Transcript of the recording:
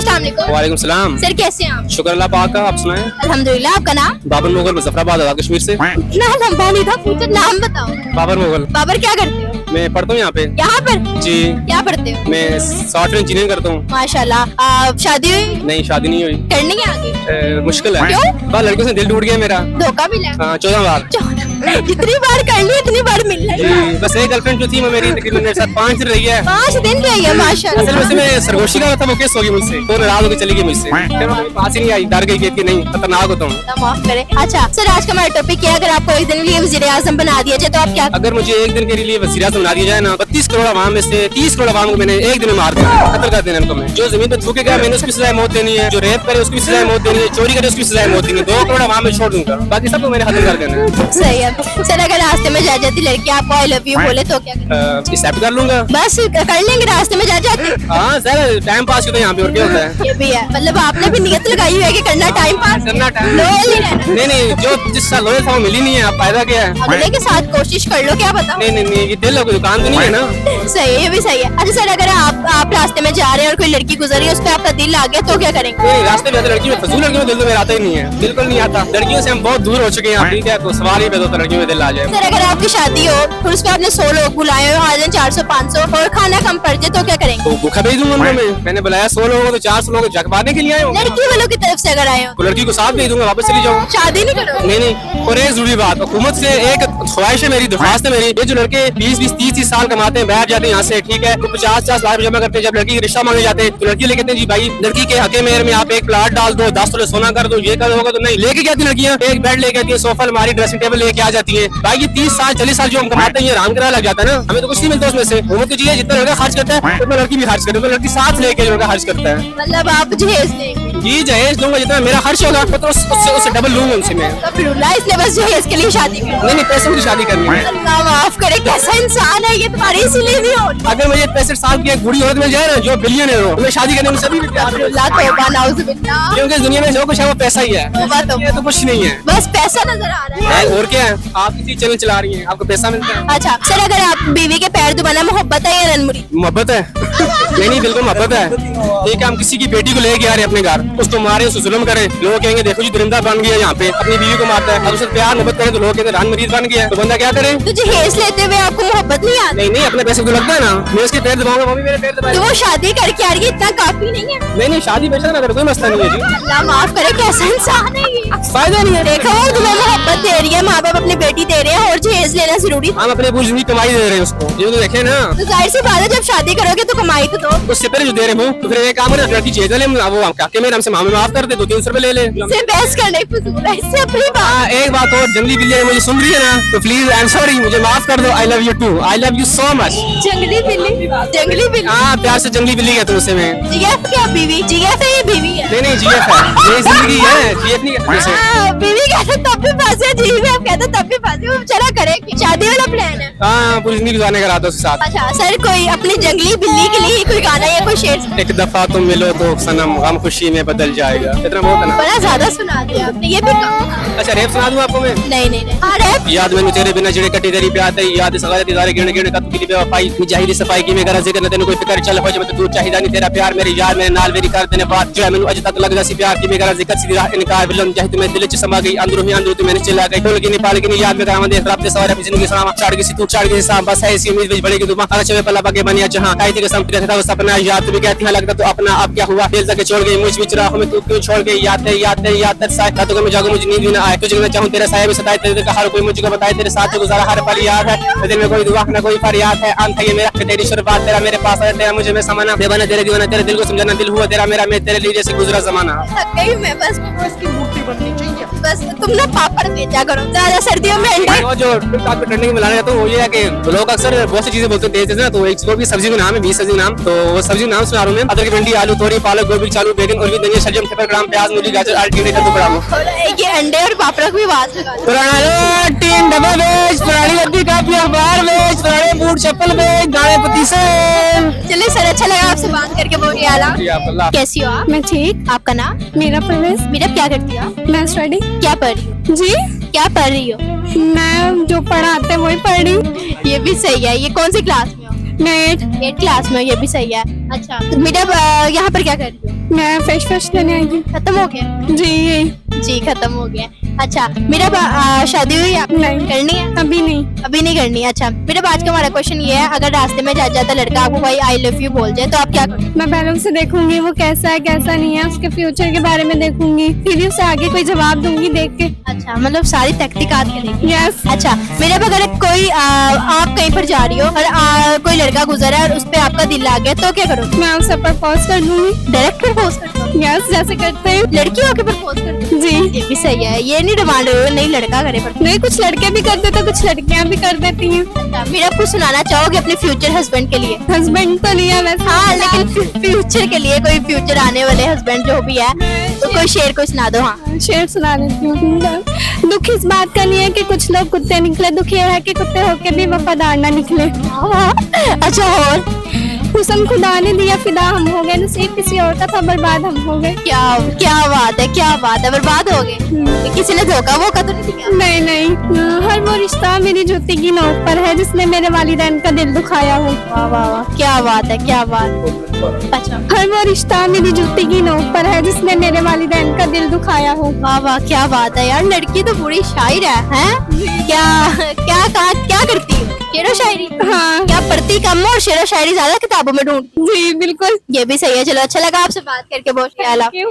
अस्सलाम वालेकुम। वालेकुम सलाम। सर कैसे हैं आप? शुक्र अल्लाह पाक का, आप सुनाएं? अल्हम्दुलिल्लाह। आपका नाम? बाबर मुगल मुजफ्फराबाद आजाद कश्मीर से। इतना लंबा नहीं था, पूछो नाम बताओ। बाबर मुगल। बाबर क्या करते हो? मैं पढ़ता हूँ यहाँ पे। यहाँ पर? जी। क्या पढ़ते हो? मैं सॉफ्टवेयर इंजीनियरिंग करता हूँ। माशाल्लाह। शादी हुई? नहीं, शादी नहीं हुई। करनी है आगे? मुश्किल है। क्यों? बस लड़कों से दिल टूट गया मेरा। धोखा मिला? 14 बार। जितनी बार कर ली उतनी बार मिल रही है। जी, बस एक गर्लफ्रेंड जो थी वो मेरी तकरीबन मेरे साथ 5 दिन रही है। 5 दिन रही है माशाल्लाह। असल में से मैं सरगोशी का था, वो केस हो गई मुझसे, तो नाराज होकर चली गई मुझसे। फिर वो पास ही नहीं आई, डर गई कि नहीं खतरनाक होता हूँ। अल्लाह माफ करे। अच्छा सर, आज का हमारा टॉपिक है, अगर आपको एक दिन के लिए वज़ीर आज़म बना दिया जाए तो आप क्या? अगर मुझे एक दिन के लिए वज़ीर आज़म बना दिया जाए ना, 32 करोड़ आवाम में से 30 करोड़ आवाम को मैंने एक दिन में मार दिया, कत्ल कर देना इनको। मैं जो जमीन पे थूके गया मैंने उसकी सजाए मौत देनी है, जो रेप करे उसकी सजाए मौत देनी है, चोरी करे उसकी सजाए मौत देनी है। 2 करोड़ आवाम में छोड़ दूंगा, बाकी सबको मैंने खत्म कर देना है। सही है सर। अगर रास्ते में जा जाती लड़की आपको आई लव यू बोले तो क्या करें? एक्सेप्ट कर लूंगा। बस कर लेंगे, रास्ते में जा जाते। हाँ सर, टाइम पास तो यहाँ पे और क्या होता है। ये भी है, मतलब आपने भी नियत लगाई हुई है कि करना टाइम पास, करना time- लोयल ही रहना। नहीं, जो जिस साल लोयल था वो मिली नहीं है, आप फायदा क्या है। अगले के साथ कोशिश कर लो, क्या पता। नहीं, ये दिल है, कोई दुकान तो नहीं है ना। सही है, ये भी सही है। अच्छा सर, अगर आप रास्ते में जा रहे हैं और कोई लड़की गुजरी है, उस पर आपका दिल आ गया तो क्या करेंगे? नहीं, रास्ते में लड़की में फजूल लड़की में दिल तो मेरा आता ही नहीं है, बिल्कुल नहीं आता। लड़कियों से हम बहुत दूर हो चुके हैं, ठीक है, तो सवाल ही पैदा होता लड़की में दिल आ जाए। सर अगर आपकी शादी हो और उस पर आपने 100 लोग बुलाए हो, आ जाए 400-500 और खाना कम पड़ जाए तो क्या करेंगे? तो भूखा भेज दूंगा उनको मैं। मैंने बुलाया 100 लोगों को, तो 400 लोग जगबाने के लिए आए हो। लड़की वालों की तरफ से अगर आए हो तो लड़की को साथ भेज दूंगा, वापस चली जाऊँ। शादी नहीं करोगे? नहीं, और एक जरूरी बात, हुकूमत से एक ख्वाहिश है मेरी, दरख्वास्त है मेरी, ये जो लड़के 20-30 साल कमाते हैं, बैठ जाते हैं यहाँ से, ठीक है, तो 50 लाख जमा करते हैं, जब लड़की रिश्ता मांगे जाते हैं तो लड़की ले कहते हैं जी भाई लड़की के हके मेहर में आप एक प्लाट डाल दो, 10 तोले सोना कर दो, ये कर होगा। तो नहीं, लेके क्या आती लड़कियां, एक बेड लेके आती है, सोफा अलमारी ड्रेसिंग टेबल लेके आ जाती है। भाई ये 30-40 साल जो हम कमाते हैं ये आराम किराया लग जाता है ना, हमें तो कुछ नहीं मिलता उसमें से। हुकूमत की चीज जितना लड़का खर्च करता है उतना लड़की भी खर्च करती है, लड़की साथ लेके लड़का खर्च करता है। मतलब आप जहेज लेंगे? जी जहेज दूंगा, जितना मेरा खर्च होगा तो उससे डबल लूंगा उनसे मैं। इसलिए बस जहेज के लिए शादी कर? नहीं, पैसे की शादी करनी है। अल्लाह माफ करे, कैसा इंसान है ये, तुम्हारी इसीलिए नहीं हो। अगर मुझे 65 साल की एक बूढ़ी औरत मिल जाए ना जो बिलियनर हो, तो मैं शादी करने में सभी भी तैयार हूं। अल्लाह तौबा नाउज़ुबिल्लाह। क्योंकि दुनिया में जो कुछ है वो पैसा ही है, तौबा ये तो कुछ नहीं है। बस पैसा नजर आ रहा है। और क्या है, आप किसी चैनल चला रही हैं, आपको पैसा मिलता है। अच्छा सर, अगर आप बीवी के पैर दबाना मोहब्बत है या रनमुरी? मोहब्बत है। नहीं, बिल्कुल मोहब्बत है। ठीक है, हम किसी की बेटी को लेके आ रहे हैं अपने घर, उसको मारे, उसको जुल्म करें, लोग कहेंगे देखो जी दरिंदा बन गया यहाँ पे, अपनी बीवी को मारता है। अब उससे प्यार मोहब्बत करें तो लोग कहते हैं रान मरीज बन गया, तो बंदा क्या करे? तो जहेज लेते हुए आपको मोहब्बत नहीं आती? नहीं, अपने पैसे तो लगता है ना, मैं उसके पैर दबाऊंगा, वो भी मेरे पैर दबाएगा। तो वो शादी करके आ रही है, इतना काफी नहीं है? नहीं, शादी पैसा ना करे कोई मसला नहीं है जी। अल्लाह माफ करे, कैसा इंसान है ये। फायदा नहीं है। देखा वो तुम्हें मोहब्बत दे रही है, माँ बाप अपनी बेटी दे रहे हैं और जहेज लेना जरूरी? हम अपने पूरी जिंदगी कमाई दे रहे हैं उसको, ये तो देखे ना। तो जाहिर सी बात है, जब शादी करोगे तो कमाई तो दो। उससे पहले जो दे रहे हो तो फिर एक काम है, लड़की चेज ले, वो काके मेरे हमसे मामे माफ कर दे, 200-300 रुपए ले ले। इससे बहस करने की फजूल है, इससे अपनी बात। हाँ, एक बात और, जंगली बिल्ली मुझे सुन रही है ना, तो प्लीज आई एम सॉरी, मुझे माफ कर दो। I love you too, I love you so much. जंगली बिल्ली? जंगली बिल्ली? हाँ, प्यार से जंगली बिल्ली कहता हूँ उसे मैं। जीएफ क्या बीवी? जीएफ है ये बीवी है? नहीं, जीएफ है, ये जिंदगी है, जीएफ नहीं कहते उसे। हाँ, बीवी कहते तब भी फांसी है, जीएफ कहते तब भी फांसी है। चला करेंगे, शादी वाला प्लान है। हाँ, पूरी जिंदगी गुजारने का इरादा उसके साथ। अच्छा सर, कोई अपनी जंगली बिल्ली के लिए कोई गाना या कोई शेर? एक दफा तुम मिलो तो सनम गम खुशी में बदल जाएगा, इतना बहुत है ना। बड़ा ज्यादा सुना दिया आपने, ये भी कहा। अच्छा रैप सुना दूं आपको मैं? नहीं। हाँ रैप? याद मैंने तेरे बिना जड़े कटी तेरी पे आते, याद सगारे दिदारे गिरने गिरने का तू की बेवफाई, मुजाहिदी सफाई की मैं करा जिक्र न तेने कोई फिक्र चल हो जब तू चाहिदा नहीं, तेरा प्यार मेरे यार मेरे नाल मेरी कर देने बात जो है मैंने अज तक लगदा सी प्यार की मैं करा जिक्र सीधी राह इनकार बिलन चाहे तुम्हें दिल च समा गई, अंदरों ही अंदरों तू मैंने चला गई, बोल के नहीं पाल के नहीं याद में करावा देख रब ते सवार अपनी जिंदगी सलाम चाड़ के सी तू चाड़ के हिसाब बस है इसी उम्मीद विच बढ़ेगी तू आगे चले पल्ला बागे बनिया जहां काई थी कसम तेरे था वो सपना याद तू भी कहती है लगता तो अपना अब क्या हुआ दिल तक छोड़ गई मुझ बीच राहों में तू क्यों छोड़ गई, याद साथ रातों में जागो मुझे नींद भी ना आए, तुझे मैं चाहूं तेरा साया भी सताए, तेरे का हर कोई मुझको बताए, तेरे साथ गुजारा हर पल याद है, दिल में कोई दुआ ना कोई फरियाद है, अंत है ये मेरा कि तेरी शुरुआत तेरा मेरे पास है, तेरा मुझे मैं समाना बेबना तेरे दीवाना, तेरे दिल को समझाना दिल हुआ तेरा मेरा, मैं तेरे लिए जैसे गुजरा जमाना। थक गई मैं, बस की मूर्ति बननी चाहिए, बस तुम ना पापड़ बेचा करो, ज्यादा सर्दियों में अंडे। और जो टिकटॉक पे ट्रेंडिंग में लाने जाता हूँ वो ये है कि लोग अक्सर बहुत सी चीजें बोलते हैं तेज ना, तो एक भी सब्जी का नाम है 20 सब्जी नाम, तो वो सब्जी नाम सुना रहा हूँ मैं, अदरक भिंडी आलू तोरी पालक गोभी चालू बैगन और भी धनिया सजम पेपर ग्राम प्याज मूली गाजर आलू टिंडे कद्दू बदाम। ये अंडे और पापड़ की आवाज लगा दो। पुराना टीन डब्बा बेच, पुरानी गद्दी काफी अखबार बेच, पुराने बूट चप्पल बेच, दाने पतीसे। चलिए सर, अच्छा लगा आपसे बात करके, बहुत ही आला। कैसी हो आप? मैं ठीक। आपका नाम? मेरा परवेज। मेरा क्या करती हो आप? मैं स्टडी। क्या पढ़ रही हो? जी क्या पढ़ रही हो? मैं जो पढ़ाते हैं वही पढ़ रही हूँ। ये भी सही है। ये कौन सी क्लास में हो? मैं 8 क्लास में। ये भी सही है। अच्छा तो बेटा यहाँ पर क्या कर रही हो? मैं फेस लेने आई हूँ। खत्म हो गया जी, खत्म हो गया। अच्छा मेरा शादी हुई आप नहीं। करनी है? अभी नहीं। अभी नहीं करनी। अच्छा मेरा आज का हमारा क्वेश्चन ये है, अगर रास्ते में जाता लड़का आपको भाई आई लव यू बोल जाए तो आप क्या करोगे? मैं पहले उसे देखूंगी वो कैसा है कैसा नहीं है, उसके फ्यूचर के बारे में देखूंगी, फिर उसे आगे कोई जवाब दूंगी देख के। अच्छा मतलब सारी तहकीकात करेंगे। यस। अच्छा मेरा अगर कोई आप कहीं पर जा रही हो और कोई लड़का गुजरा है और उस पे आपका दिल आ गया तो क्या करोगे? मैं उसे प्रपोज कर दूंगी। डायरेक्ट प्रपोज कर दो? यस, जैसे करते हैं। लड़की होके प्रपोज कर दो? जी। ये भी सही है, ये नहीं डिमांड नहीं लड़का करे पर। नहीं, कुछ लड़के भी कर देते, कुछ लड़कियां भी कर देती हैं। अच्छा मेरा कुछ सुनाना चाहोगे अपने फ्यूचर हस्बैंड के लिए? हस्बैंड तो नहीं है वैसे। हाँ लेकिन फ्यूचर के लिए कोई फ्यूचर आने वाले हस्बैंड जो भी है तो कोई शेर को सुना दो। हाँ शेर सुना देती हूँ। दुख इस बात का नहीं है कि कुछ लोग कुत्ते निकले, दुख ये है कि कुत्ते होके भी वफादार ना निकले। अच्छा और हुस्न खुदा ने दिया फिदा हम हो गए, नसीब किसी और का था बर्बाद हम हो गए। क्या क्या बात है, क्या बात है, बर्बाद हो गए। किसी ने धोखा वो तो नहीं दिया? नहीं नहीं, हर वो रिश्ता मेरी जूती की नोक पर है जिसने मेरे वालिदैन का दिल दुखाया हो। वाह वाह वाह, क्या बात है, क्या बात। अच्छा हर वो रिश्ता मेरी जूती की नोक पर है जिसने मेरे वालिदैन का दिल दुखाया हो। वाह वाह, क्या बात है यार, लड़की तो पूरी शायर है, हैं? क्या क्या कहा, क्या करती हो? शेरो शायरी? हाँ। क्या पढ़ती कम हो और शेरो शायरी ज्यादा किताबों में ढूंढ? जी बिल्कुल। ये भी सही है। चलो अच्छा लगा आपसे बात करके, बहुत ख्याल। Thank you.